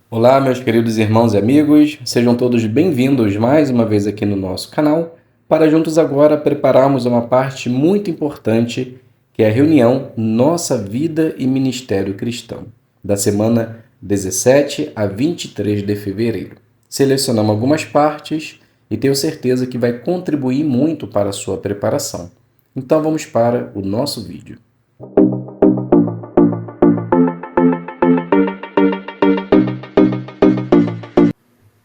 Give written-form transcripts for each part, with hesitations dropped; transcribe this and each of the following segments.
Olá, meus queridos irmãos e amigos, sejam todos bem-vindos mais uma vez aqui no nosso canal, para juntos agora prepararmos uma parte muito importante, que é a reunião Nossa Vida e Ministério Cristão, da semana 17 a 23 de fevereiro. Selecionamos algumas partes e tenho certeza que vai contribuir muito para a sua preparação. Então vamos para o nosso vídeo.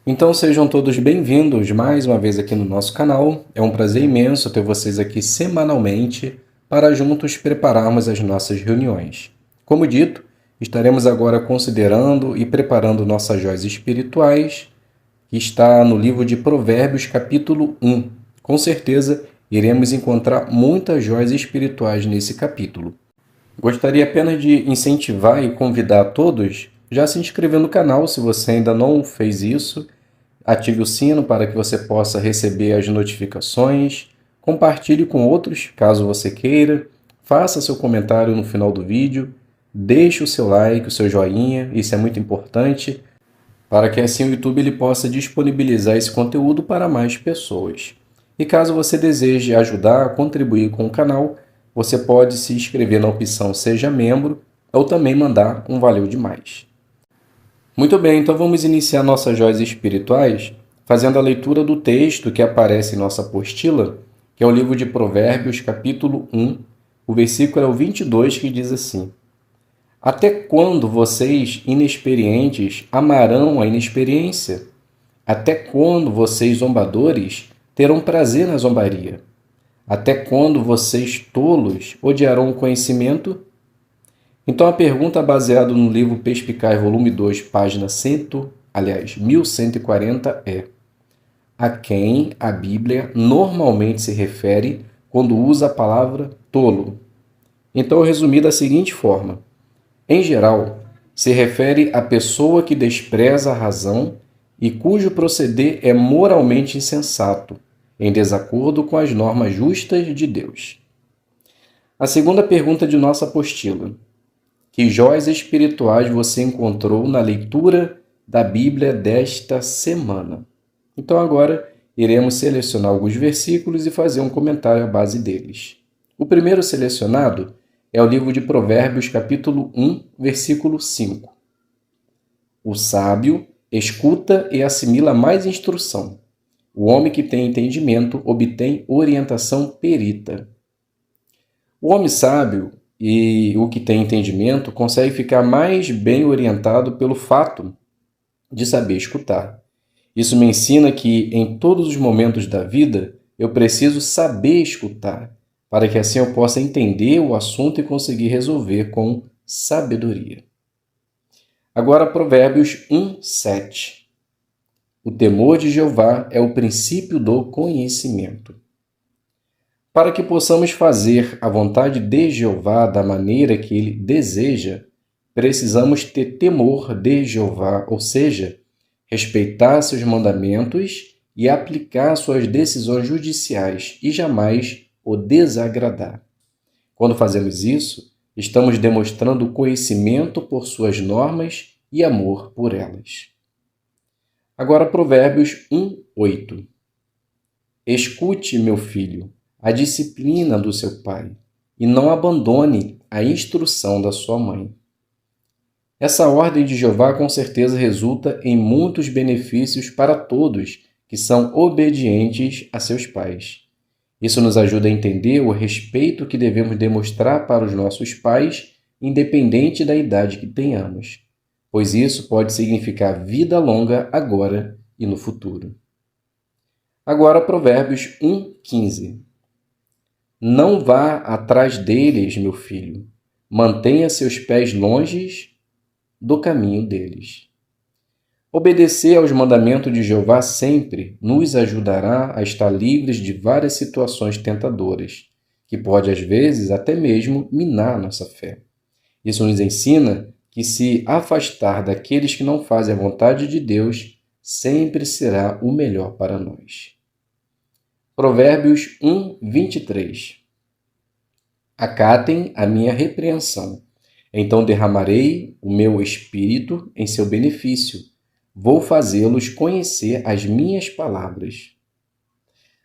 Então sejam todos bem-vindos mais uma vez aqui no nosso canal. É um prazer imenso ter vocês aqui semanalmente para juntos prepararmos as nossas reuniões. Como dito, estaremos agora considerando e preparando nossas joias espirituais, que está no livro de Provérbios, capítulo 1. Com certeza, iremos encontrar muitas joias espirituais nesse capítulo. Gostaria apenas de incentivar e convidar a todos já a se inscrever no canal se você ainda não fez isso. Ative o sino para que você possa receber as notificações. Compartilhe com outros, caso você queira. Faça seu comentário no final do vídeo. Deixe o seu like, o seu joinha, isso é muito importante, para que assim o YouTube ele possa disponibilizar esse conteúdo para mais pessoas. E caso você deseje ajudar, contribuir com o canal, você pode se inscrever na opção Seja Membro ou também mandar um valeu demais. Muito bem, então vamos iniciar nossas joias espirituais fazendo a leitura do texto que aparece em nossa apostila, que é o livro de Provérbios, capítulo 1, o versículo é o 22, que diz assim: Até quando vocês, inexperientes, amarão a inexperiência? Até quando vocês, zombadores, terão prazer na zombaria? Até quando vocês, tolos, odiarão o conhecimento? Então a pergunta baseada no livro Perspicaz, volume 2, página 1140 é: a quem a Bíblia normalmente se refere quando usa a palavra tolo? Então eu resumi da seguinte forma: em geral, se refere à pessoa que despreza a razão e cujo proceder é moralmente insensato, em desacordo com as normas justas de Deus. A segunda pergunta de nossa apostila: que joias espirituais você encontrou na leitura da Bíblia desta semana? Então agora iremos selecionar alguns versículos e fazer um comentário à base deles. O primeiro selecionado é o livro de Provérbios, capítulo 1, versículo 5. O sábio escuta e assimila mais instrução. O homem que tem entendimento obtém orientação perita. O homem sábio e o que tem entendimento consegue ficar mais bem orientado pelo fato de saber escutar. Isso me ensina que, em todos os momentos da vida, eu preciso saber escutar, para que assim eu possa entender o assunto e conseguir resolver com sabedoria. Agora, Provérbios 1, 7. O temor de Jeová é o princípio do conhecimento. Para que possamos fazer a vontade de Jeová da maneira que ele deseja, precisamos ter temor de Jeová, ou seja, respeitar seus mandamentos e aplicar suas decisões judiciais e jamais o desagradar. Quando fazemos isso, estamos demonstrando conhecimento por suas normas e amor por elas. Agora, Provérbios 1, 8. Escute, meu filho, a disciplina do seu pai, e não abandone a instrução da sua mãe. Essa ordem de Jeová com certeza resulta em muitos benefícios para todos que são obedientes a seus pais. Isso nos ajuda a entender o respeito que devemos demonstrar para os nossos pais, independente da idade que tenhamos, pois isso pode significar vida longa agora e no futuro. Agora, Provérbios 1, 15. Não vá atrás deles, meu filho. Mantenha seus pés longe do caminho deles. Obedecer aos mandamentos de Jeová sempre nos ajudará a estar livres de várias situações tentadoras, que pode às vezes até mesmo minar nossa fé. Isso nos ensina que se afastar daqueles que não fazem a vontade de Deus sempre será o melhor para nós. Provérbios 1, 23. Acatem a minha repreensão, então derramarei o meu espírito em seu benefício, Vou fazê-los conhecer as minhas palavras.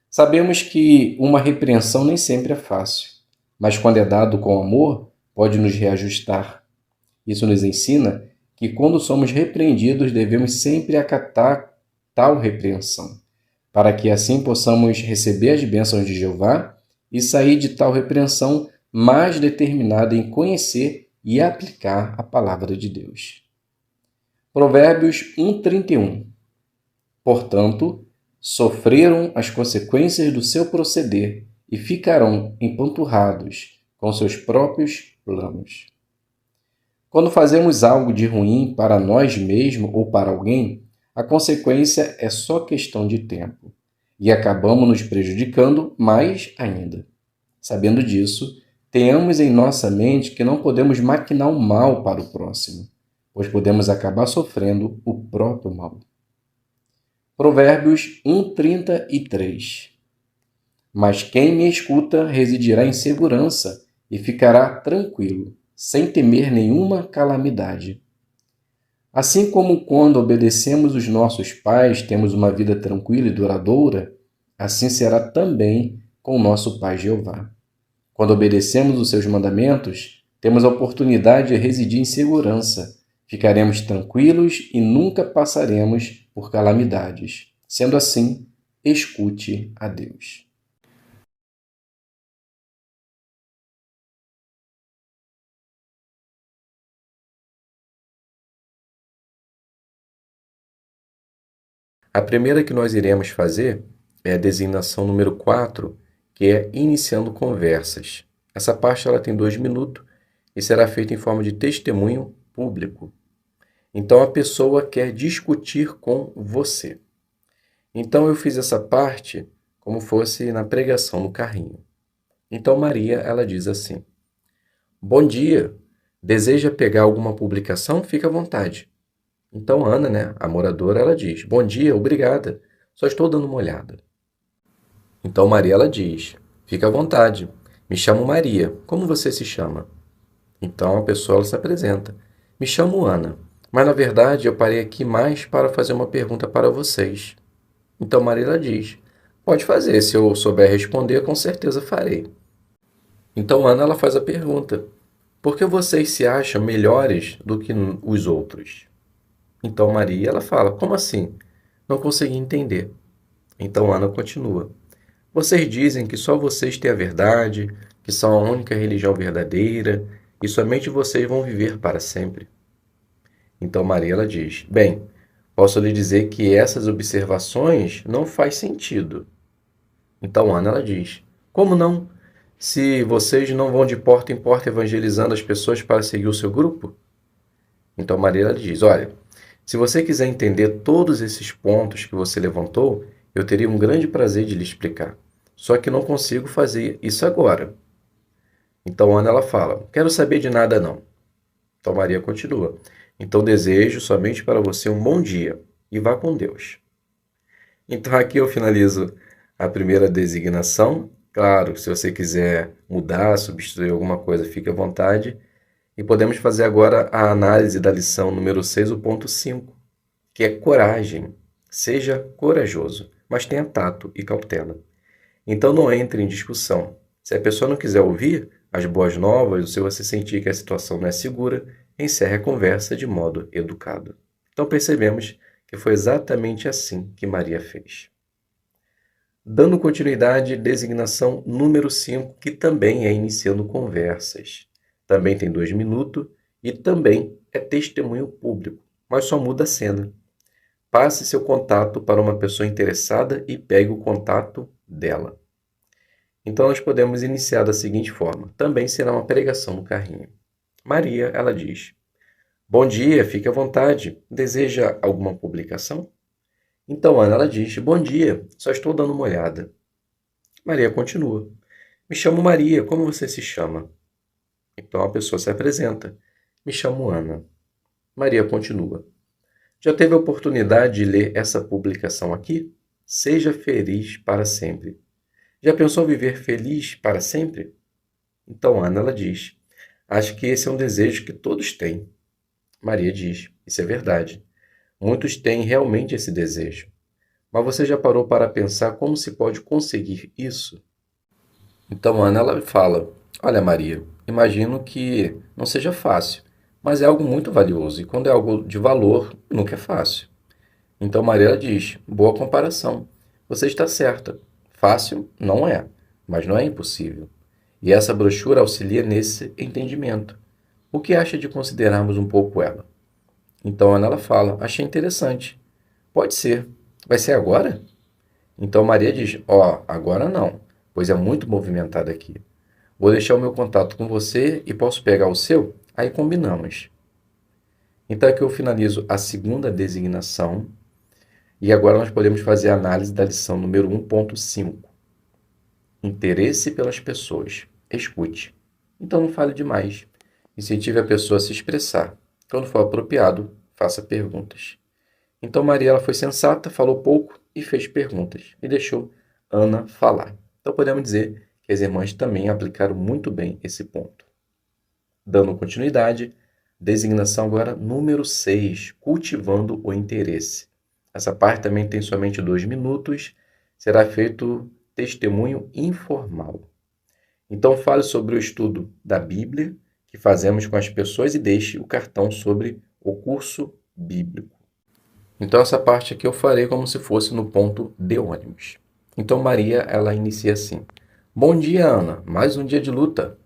Sabemos que uma repreensão nem sempre é fácil, mas quando é dado com amor, pode nos reajustar. Isso nos ensina que quando somos repreendidos, devemos sempre acatar tal repreensão, para que assim possamos receber as bênçãos de Jeová e sair de tal repreensão mais determinado em conhecer e aplicar a palavra de Deus. Provérbios 1:31. Portanto, sofreram as consequências do seu proceder e ficarão empanturrados com seus próprios planos. Quando fazemos algo de ruim para nós mesmos ou para alguém, a consequência é só questão de tempo e acabamos nos prejudicando mais ainda. Sabendo disso, tenhamos em nossa mente que não podemos maquinar o mal para o próximo, pois podemos acabar sofrendo o próprio mal. Provérbios 1:33. Mas quem me escuta residirá em segurança e ficará tranquilo, sem temer nenhuma calamidade. Assim como quando obedecemos os nossos pais, temos uma vida tranquila e duradoura, assim será também com o nosso Pai Jeová. Quando obedecemos os seus mandamentos, temos a oportunidade de residir em segurança. Ficaremos tranquilos e nunca passaremos por calamidades. Sendo assim, escute a Deus. A primeira que nós iremos fazer é a designação número 4, que é iniciando conversas. Essa parte ela tem 2 minutos e será feita em forma de testemunho público. Então a pessoa quer discutir com você. Então eu fiz essa parte como fosse na pregação no carrinho. Então Maria, ela diz assim: Bom dia, deseja pegar alguma publicação? Fica à vontade. Então Ana, né, a moradora, ela diz: Bom dia, obrigada, só estou dando uma olhada. Então Maria, ela diz: Fica à vontade, me chamo Maria, como você se chama? Então a pessoa ela se apresenta: Me chamo Ana, mas na verdade eu parei aqui mais para fazer uma pergunta para vocês. Então Maria, ela diz: Pode fazer, se eu souber responder, com certeza farei. Então Ana, ela faz a pergunta: Por que vocês se acham melhores do que os outros? Então Maria, ela fala: Como assim? Não consegui entender. Então Ana continua: Vocês dizem que só vocês têm a verdade, que são a única religião verdadeira e somente vocês vão viver para sempre. Então Maria, ela diz: Bem, posso lhe dizer que essas observações não faz sentido. Então Ana, ela diz: Como não? Se vocês não vão de porta em porta evangelizando as pessoas para seguir o seu grupo? Então Maria, ela diz: Olha, se você quiser entender todos esses pontos que você levantou, eu teria um grande prazer de lhe explicar. Só que não consigo fazer isso agora. Então Ana, ela fala: Quero saber de nada não. Então Maria continua: Então desejo somente para você um bom dia e vá com Deus. Então aqui eu finalizo a primeira designação. Claro, se você quiser mudar, substituir alguma coisa, fique à vontade. E podemos fazer agora a análise da lição número 6, o ponto 5, que é coragem. Seja corajoso, mas tenha tato e cautela. Então não entre em discussão. Se a pessoa não quiser ouvir as boas novas, ou se você sentir que a situação não é segura, encerre a conversa de modo educado. Então percebemos que foi exatamente assim que Maria fez. Dando continuidade, designação número 5, que também é iniciando conversas. Também tem 2 minutos e também é testemunho público, mas só muda a cena. Passe seu contato para uma pessoa interessada e pegue o contato dela. Então nós podemos iniciar da seguinte forma. Também será uma pregação no carrinho. Maria, ela diz: Bom dia, fique à vontade. Deseja alguma publicação? Então Ana, ela diz: Bom dia, só estou dando uma olhada. Maria continua: Me chamo Maria, como você se chama? Então a pessoa se apresenta: Me chamo Ana. Maria continua: Já teve a oportunidade de ler essa publicação aqui? Seja feliz para sempre. Já pensou viver feliz para sempre? Então Ana, ela diz: Acho que esse é um desejo que todos têm. Maria diz: Isso é verdade. Muitos têm realmente esse desejo. Mas você já parou para pensar como se pode conseguir isso? Então Ana ela fala: Olha, Maria, imagino que não seja fácil, mas é algo muito valioso. E quando é algo de valor, nunca é fácil. Então Maria ela diz: Boa comparação. Você está certa. Fácil não é, mas não é impossível. E essa brochura auxilia nesse entendimento. O que acha de considerarmos um pouco ela? Então Ana ela fala: Achei interessante. Pode ser. Vai ser agora? Então Maria diz: Ó, agora não, pois é muito movimentado aqui. Vou deixar o meu contato com você e posso pegar o seu? Aí combinamos. Então aqui eu finalizo a segunda designação e agora nós podemos fazer a análise da lição número 1.5. Interesse pelas pessoas. Escute. Então não fale demais. Incentive a pessoa a se expressar. Quando for apropriado, faça perguntas. Então Maria ela foi sensata, falou pouco e fez perguntas e deixou Ana falar. Então podemos dizer que as irmãs também aplicaram muito bem esse ponto. Dando continuidade, designação agora número 6, cultivando o interesse. Essa parte também tem somente 2 minutos, será feito testemunho informal. Então fale sobre o estudo da Bíblia que fazemos com as pessoas e deixe o cartão sobre o curso bíblico. Então essa parte aqui eu farei como se fosse no ponto de ônibus. Então Maria, ela inicia assim: Bom dia, Ana. Mais um dia de luta.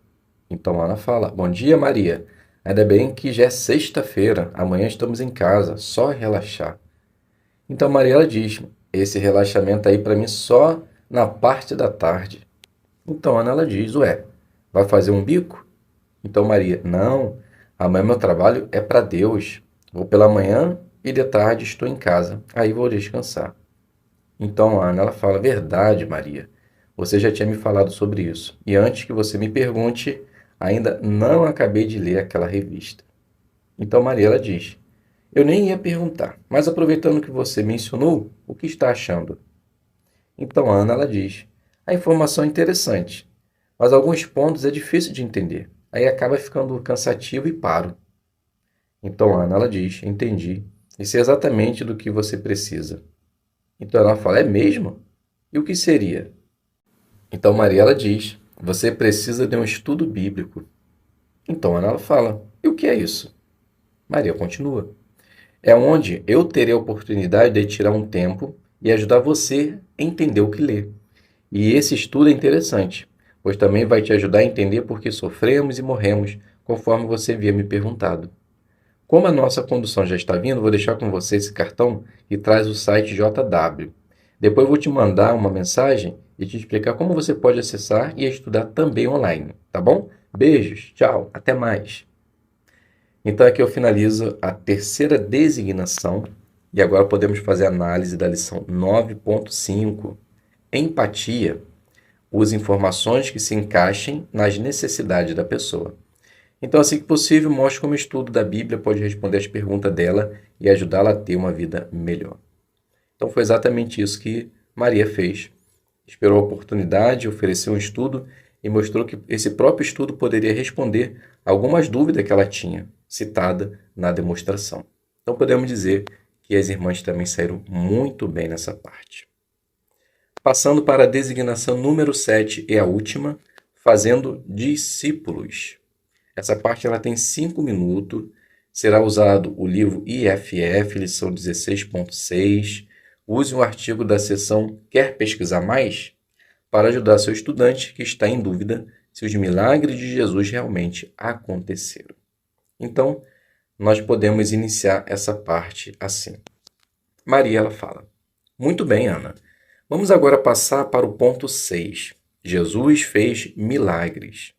Então Ana fala: Bom dia, Maria. Ainda bem que já é sexta-feira. Amanhã estamos em casa. Só relaxar. Então Maria, ela diz: Esse relaxamento aí para mim só na parte da tarde. Então Ana, ela diz: Ué, vai fazer um bico? Então Maria: Não. Amanhã meu trabalho é para Deus. Vou pela manhã e de tarde estou em casa. Aí vou descansar. Então a Ana ela fala: Verdade, Maria. Você já tinha me falado sobre isso. E antes que você me pergunte, ainda não acabei de ler aquela revista. Então Maria ela diz: Eu nem ia perguntar, mas aproveitando que você mencionou, o que está achando? Então a Ana ela diz: A informação é interessante, mas alguns pontos é difícil de entender. Aí acaba ficando cansativo e paro. Então a Ana ela diz: Entendi. Isso é exatamente do que você precisa. Então ela fala: É mesmo? E o que seria? Então Maria ela diz: Você precisa de um estudo bíblico. Então Ana ela fala: E o que é isso? Maria continua: É onde eu terei a oportunidade de tirar um tempo e ajudar você a entender o que lê. E esse estudo é interessante, pois também vai te ajudar a entender por que sofremos e morremos, conforme você havia me perguntado. Como a nossa condução já está vindo, vou deixar com você esse cartão que traz o site JW. Depois vou te mandar uma mensagem e te explicar como você pode acessar e estudar também online, tá bom? Beijos, tchau, até mais. Então aqui eu finalizo a terceira designação e agora podemos fazer a análise da lição 9.5. Empatia. Use informações que se encaixem nas necessidades da pessoa. Então, assim que possível, mostre como o estudo da Bíblia pode responder às perguntas dela e ajudá-la a ter uma vida melhor. Então, foi exatamente isso que Maria fez. Esperou a oportunidade, ofereceu um estudo e mostrou que esse próprio estudo poderia responder algumas dúvidas que ela tinha, citada na demonstração. Então, podemos dizer que as irmãs também saíram muito bem nessa parte. Passando para a designação número 7 e a última, fazendo discípulos. Essa parte ela tem 5 minutos. Será usado o livro IFF, lição 16.6. Use um artigo da seção Quer pesquisar mais? Para ajudar seu estudante que está em dúvida se os milagres de Jesus realmente aconteceram. Então, nós podemos iniciar essa parte assim. Maria ela fala: Muito bem, Ana. Vamos agora passar para o ponto 6. Jesus fez milagres.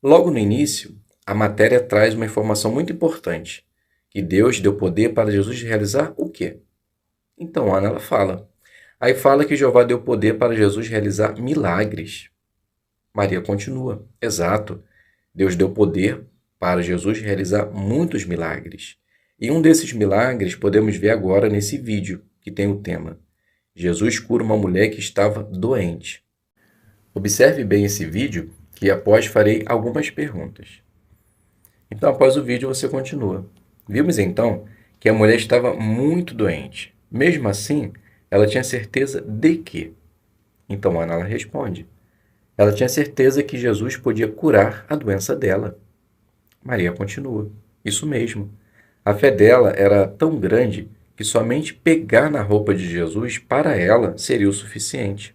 Logo no início, a matéria traz uma informação muito importante, que Deus deu poder para Jesus realizar o quê? Então Ana ela fala. Aí fala que Jeová deu poder para Jesus realizar milagres. Maria continua. Exato. Deus deu poder para Jesus realizar muitos milagres. E um desses milagres podemos ver agora nesse vídeo, que tem o tema: Jesus cura uma mulher que estava doente. Observe bem esse vídeo, que após farei algumas perguntas. Então, após o vídeo, você continua. Vimos então que a mulher estava muito doente. Mesmo assim, ela tinha certeza de quê? Então Ana ela responde. Ela tinha certeza que Jesus podia curar a doença dela. Maria continua. Isso mesmo. A fé dela era tão grande que somente pegar na roupa de Jesus para ela seria o suficiente.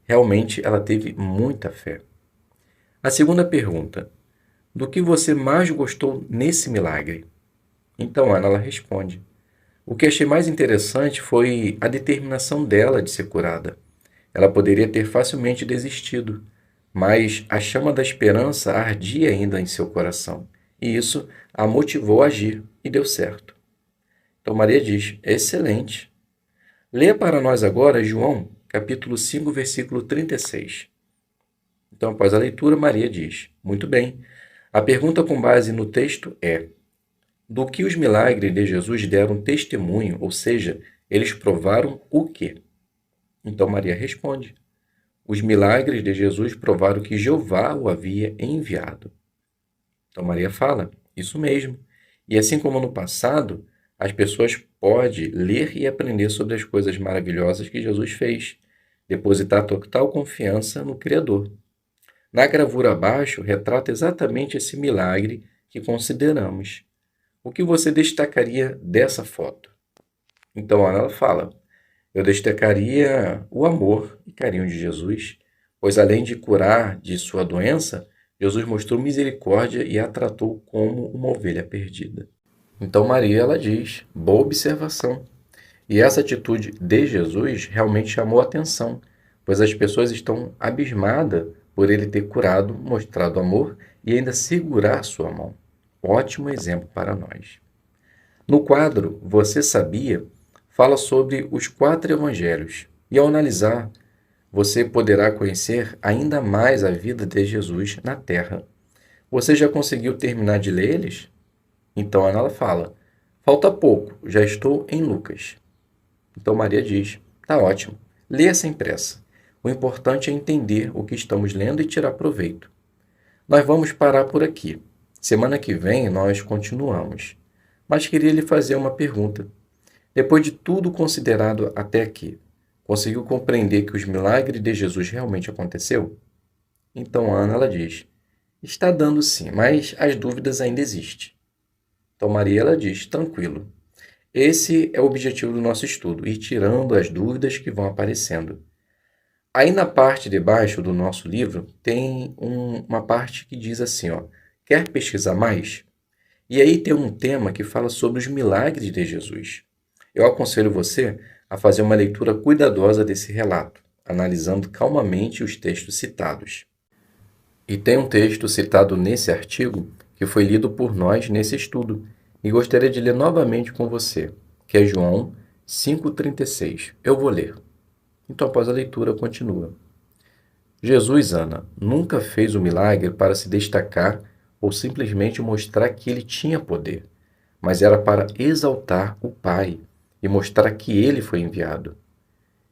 Realmente ela teve muita fé. A segunda pergunta: do que você mais gostou nesse milagre? Então Ana ela responde: o que achei mais interessante foi a determinação dela de ser curada. Ela poderia ter facilmente desistido, mas a chama da esperança ardia ainda em seu coração, e isso a motivou a agir, e deu certo. Então Maria diz: excelente. Leia para nós agora João, capítulo 5, versículo 36. Então, após a leitura, Maria diz: muito bem. A pergunta com base no texto é: do que os milagres de Jesus deram testemunho, ou seja, eles provaram o quê? Então Maria responde: os milagres de Jesus provaram que Jeová o havia enviado. Então Maria fala: isso mesmo. E assim como no passado, as pessoas podem ler e aprender sobre as coisas maravilhosas que Jesus fez, depositar total confiança no Criador. Na gravura abaixo, retrata exatamente esse milagre que consideramos. O que você destacaria dessa foto? Então ela fala: eu destacaria o amor e carinho de Jesus, pois além de curar de sua doença, Jesus mostrou misericórdia e a tratou como uma ovelha perdida. Então Maria ela diz: boa observação. E essa atitude de Jesus realmente chamou a atenção, pois as pessoas estão abismadas por ele ter curado, mostrado amor e ainda segurar sua mão. Ótimo exemplo para nós. No quadro Você Sabia? Fala sobre os 4 evangelhos. E ao analisar, você poderá conhecer ainda mais a vida de Jesus na Terra. Você já conseguiu terminar de ler eles? Então ela fala: falta pouco, já estou em Lucas. Então Maria diz: tá ótimo, leia sem pressa. O importante é entender o que estamos lendo e tirar proveito. Nós vamos parar por aqui. Semana que vem nós continuamos. Mas queria lhe fazer uma pergunta. Depois de tudo considerado até aqui, conseguiu compreender que os milagres de Jesus realmente aconteceu? Então Ana ela diz: está dando sim, mas as dúvidas ainda existem. Então Maria ela diz: tranquilo. Esse é o objetivo do nosso estudo, ir tirando as dúvidas que vão aparecendo. Aí na parte de baixo do nosso livro tem uma parte que diz assim, ó: quer pesquisar mais? E aí tem um tema que fala sobre os milagres de Jesus. Eu aconselho você a fazer uma leitura cuidadosa desse relato, analisando calmamente os textos citados. E tem um texto citado nesse artigo que foi lido por nós nesse estudo, e gostaria de ler novamente com você, que é João 5,36. Eu vou ler. Então, após a leitura, continua. Jesus, Ana, nunca fez o milagre para se destacar ou simplesmente mostrar que ele tinha poder, mas era para exaltar o Pai e mostrar que ele foi enviado.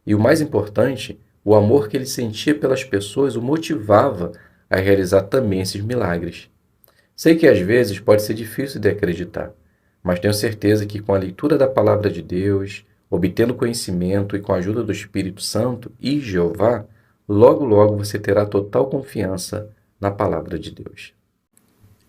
E o mais importante, o amor que ele sentia pelas pessoas o motivava a realizar também esses milagres. Sei que às vezes pode ser difícil de acreditar, mas tenho certeza que com a leitura da palavra de Deus, obtendo conhecimento e com a ajuda do Espírito Santo e Jeová, logo logo você terá total confiança na palavra de Deus.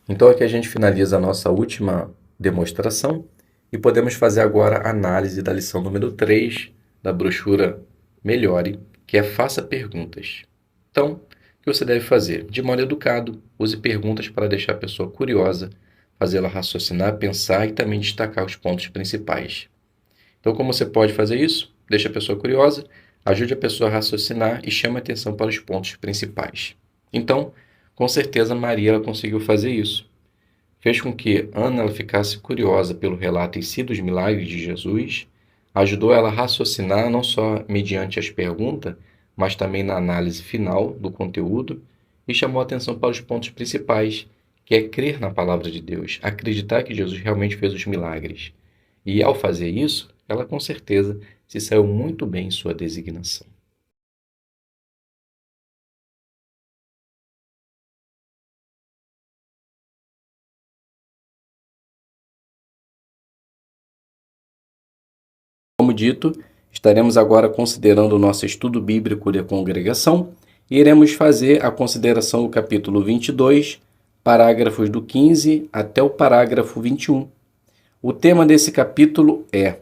Então aqui a gente finaliza a nossa última demonstração e podemos fazer agora a análise da lição número 3 da brochura Melhore, que é Faça Perguntas. Então, o que você deve fazer? De modo educado, use perguntas para deixar a pessoa curiosa, fazê-la raciocinar, pensar e também destacar os pontos principais. Então, como você pode fazer isso? Deixe a pessoa curiosa, ajude a pessoa a raciocinar e chame a atenção para os pontos principais. Então, com certeza, Maria ela conseguiu fazer isso. Fez com que Ana ela ficasse curiosa pelo relato em si dos milagres de Jesus, ajudou ela a raciocinar não só mediante as perguntas, mas também na análise final do conteúdo e chamou a atenção para os pontos principais, que é crer na palavra de Deus, acreditar que Jesus realmente fez os milagres. E ao fazer isso, ela com certeza se saiu muito bem em sua designação. dito, estaremos agora considerando o nosso estudo bíblico de congregação e iremos fazer a consideração do capítulo 22, parágrafos do 15 até o parágrafo 21. O tema desse capítulo é: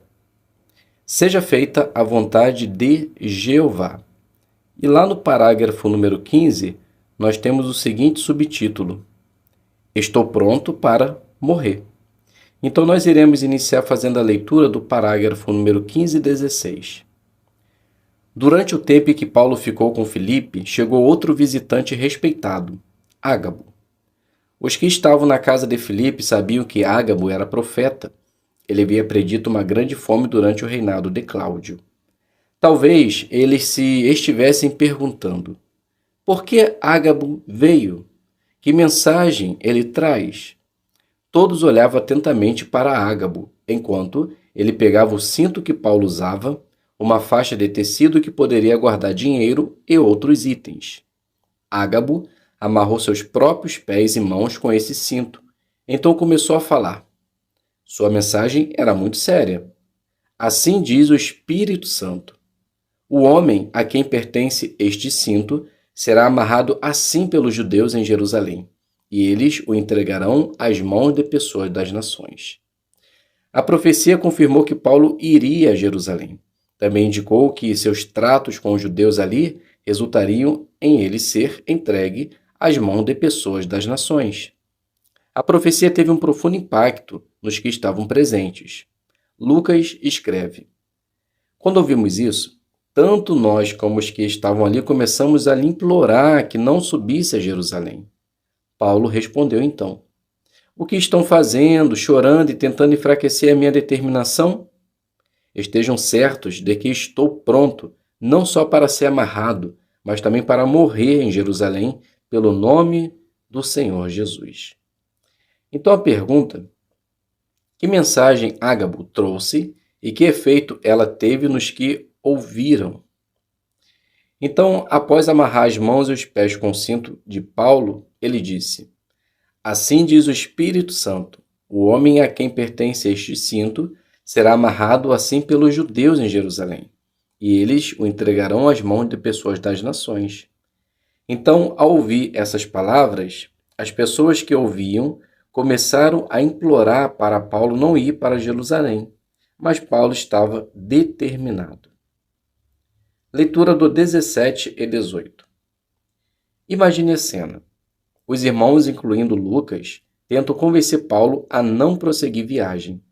seja feita a vontade de Jeová. E lá no parágrafo número 15, nós temos o seguinte subtítulo: estou pronto para morrer. Então nós iremos iniciar fazendo a leitura do parágrafo número 15 e 16. Durante o tempo em que Paulo ficou com Filipe, chegou outro visitante respeitado, Ágabo. Os que estavam na casa de Filipe sabiam que Ágabo era profeta. Ele havia predito uma grande fome durante o reinado de Cláudio. Talvez eles se estivessem perguntando: por que Ágabo veio? Que mensagem ele traz? Todos olhavam atentamente para Ágabo, enquanto ele pegava o cinto que Paulo usava, uma faixa de tecido que poderia guardar dinheiro e outros itens. Ágabo amarrou seus próprios pés e mãos com esse cinto, então começou a falar. Sua mensagem era muito séria. Assim diz o Espírito Santo: o homem a quem pertence este cinto será amarrado assim pelos judeus em Jerusalém, e eles o entregarão às mãos de pessoas das nações. A profecia confirmou que Paulo iria a Jerusalém. Também indicou que seus tratos com os judeus ali resultariam em ele ser entregue às mãos de pessoas das nações. A profecia teve um profundo impacto nos que estavam presentes. Lucas escreve: quando ouvimos isso, tanto nós como os que estavam ali começamos a lhe implorar que não subisse a Jerusalém. Paulo respondeu então: o que estão fazendo, chorando e tentando enfraquecer a minha determinação? Estejam certos de que estou pronto, não só para ser amarrado, mas também para morrer em Jerusalém pelo nome do Senhor Jesus. Então a pergunta: que mensagem Ágabo trouxe e que efeito ela teve nos que ouviram? Então, após amarrar as mãos e os pés com o cinto de Paulo, ele disse: assim diz o Espírito Santo, o homem a quem pertence este cinto será amarrado assim pelos judeus em Jerusalém, e eles o entregarão às mãos de pessoas das nações. Então, ao ouvir essas palavras, as pessoas que ouviam começaram a implorar para Paulo não ir para Jerusalém, mas Paulo estava determinado. Leitura do 17 e 18. Imagine a cena. Os irmãos, incluindo Lucas, tentam convencer Paulo a não prosseguir viagem.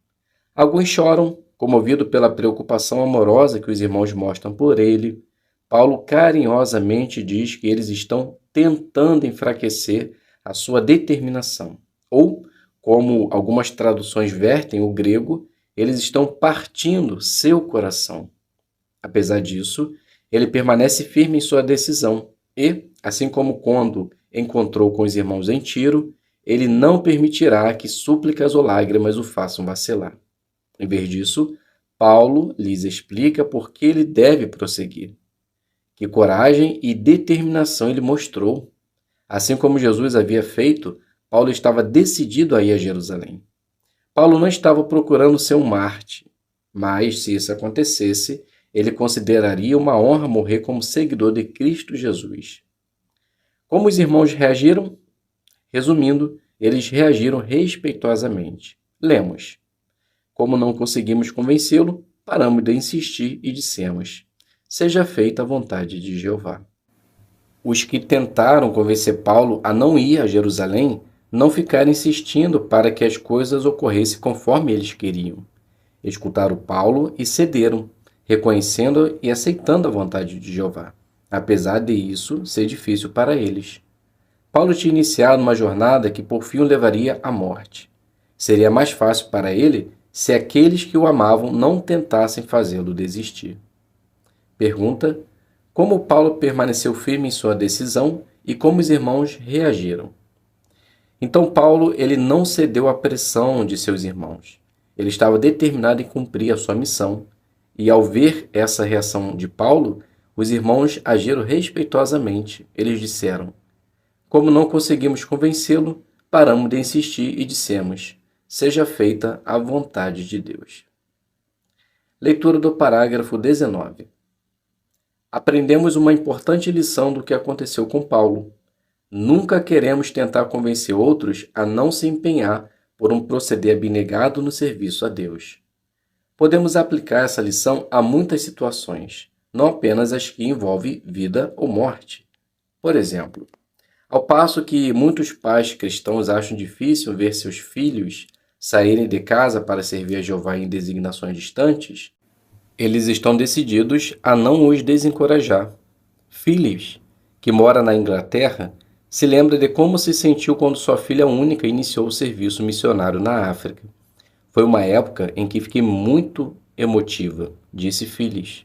Alguns choram, comovido pela preocupação amorosa que os irmãos mostram por ele. Paulo carinhosamente diz que eles estão tentando enfraquecer a sua determinação. Ou, como algumas traduções vertem o grego, eles estão partindo seu coração. Apesar disso, ele permanece firme em sua decisão e, assim como quando encontrou com os irmãos em Tiro, ele não permitirá que súplicas ou lágrimas o façam vacilar. Em vez disso, Paulo lhes explica por que ele deve prosseguir. Que coragem e determinação ele mostrou. Assim como Jesus havia feito, Paulo estava decidido a ir a Jerusalém. Paulo não estava procurando ser um mártir, mas, se isso acontecesse, ele consideraria uma honra morrer como seguidor de Cristo Jesus. Como os irmãos reagiram? Resumindo, eles reagiram respeitosamente. Lemos: como não conseguimos convencê-lo, paramos de insistir e dissemos: seja feita a vontade de Jeová. Os que tentaram convencer Paulo a não ir a Jerusalém não ficaram insistindo para que as coisas ocorressem conforme eles queriam. Escutaram Paulo e cederam, reconhecendo e aceitando a vontade de Jeová, apesar de isso ser difícil para eles. Paulo tinha iniciado uma jornada que por fim o levaria à morte. Seria mais fácil para ele se aqueles que o amavam não tentassem fazê-lo desistir. Pergunta: como Paulo permaneceu firme em sua decisão e como os irmãos reagiram? Então Paulo ele não cedeu à pressão de seus irmãos. Ele estava determinado em cumprir a sua missão. E ao ver essa reação de Paulo, os irmãos agiram respeitosamente. Eles disseram: como não conseguimos convencê-lo, paramos de insistir e dissemos: seja feita a vontade de Deus. Leitura do parágrafo 19. Aprendemos uma importante lição do que aconteceu com Paulo. Nunca queremos tentar convencer outros a não se empenhar por um proceder abnegado no serviço a Deus. Podemos aplicar essa lição a muitas situações, não apenas as que envolvem vida ou morte. Por exemplo, ao passo que muitos pais cristãos acham difícil ver seus filhos saírem de casa para servir a Jeová em designações distantes, eles estão decididos a não os desencorajar. Phyllis, que mora na Inglaterra, se lembra de como se sentiu quando sua filha única iniciou o serviço missionário na África. Foi uma época em que fiquei muito emotiva, disse Phyllis.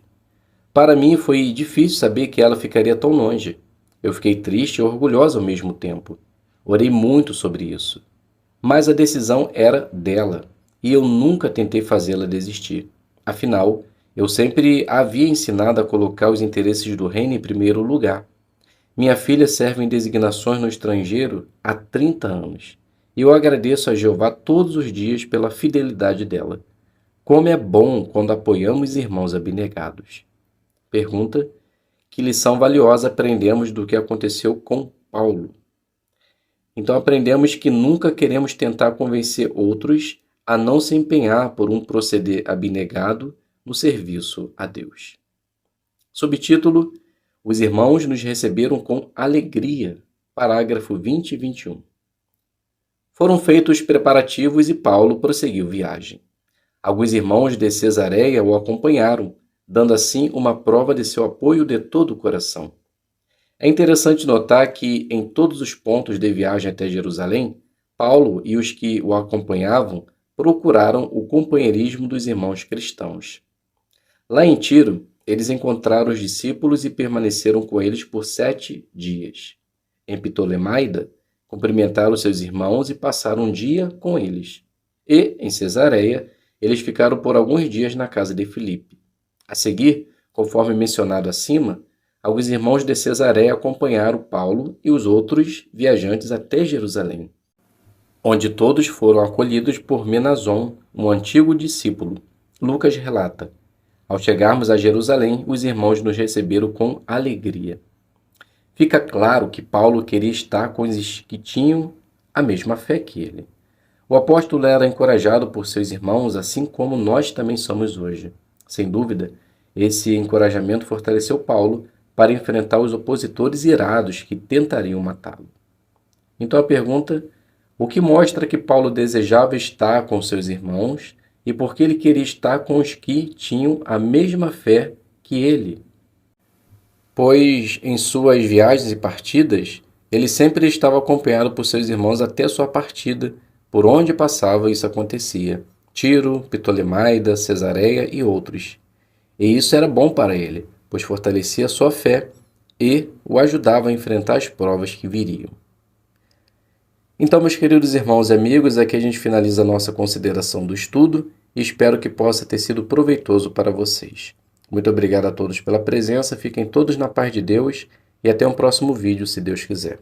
Para mim foi difícil saber que ela ficaria tão longe. Eu fiquei triste e orgulhosa ao mesmo tempo. Orei muito sobre isso. Mas a decisão era dela, e eu nunca tentei fazê-la desistir. Afinal, eu sempre a havia ensinado a colocar os interesses do reino em primeiro lugar. Minha filha serve em designações no estrangeiro há 30 anos, e eu agradeço a Jeová todos os dias pela fidelidade dela. Como é bom quando apoiamos irmãos abnegados. Pergunta: que lição valiosa aprendemos do que aconteceu com Paulo? Então aprendemos que nunca queremos tentar convencer outros a não se empenhar por um proceder abnegado no serviço a Deus. Subtítulo: Os irmãos nos receberam com alegria. Parágrafo 20 e 21. Foram feitos os preparativos e Paulo prosseguiu viagem. Alguns irmãos de Cesareia o acompanharam, dando assim uma prova de seu apoio de todo o coração. É interessante notar que, em todos os pontos de viagem até Jerusalém, Paulo e os que o acompanhavam procuraram o companheirismo dos irmãos cristãos. Lá em Tiro, eles encontraram os discípulos e permaneceram com eles por 7 dias. Em Ptolemaida, cumprimentaram seus irmãos e passaram um dia com eles. E, em Cesareia, eles ficaram por alguns dias na casa de Filipe. A seguir, conforme mencionado acima, alguns irmãos de Cesareia acompanharam Paulo e os outros viajantes até Jerusalém, onde todos foram acolhidos por Menason, um antigo discípulo. Lucas relata: ao chegarmos a Jerusalém, os irmãos nos receberam com alegria. Fica claro que Paulo queria estar com os que tinham a mesma fé que ele. O apóstolo era encorajado por seus irmãos, assim como nós também somos hoje. Sem dúvida, esse encorajamento fortaleceu Paulo para enfrentar os opositores irados que tentariam matá-lo. Então a pergunta: o que mostra que Paulo desejava estar com seus irmãos e por que ele queria estar com os que tinham a mesma fé que ele? Pois em suas viagens e partidas, ele sempre estava acompanhado por seus irmãos até sua partida. Por onde passava, isso acontecia: Tiro, Ptolemaida, Cesareia e outros. E isso era bom para ele, pois fortalecia sua fé e o ajudava a enfrentar as provas que viriam. Então, meus queridos irmãos e amigos, aqui a gente finaliza a nossa consideração do estudo e espero que possa ter sido proveitoso para vocês. Muito obrigado a todos pela presença, fiquem todos na paz de Deus e até um próximo vídeo, se Deus quiser.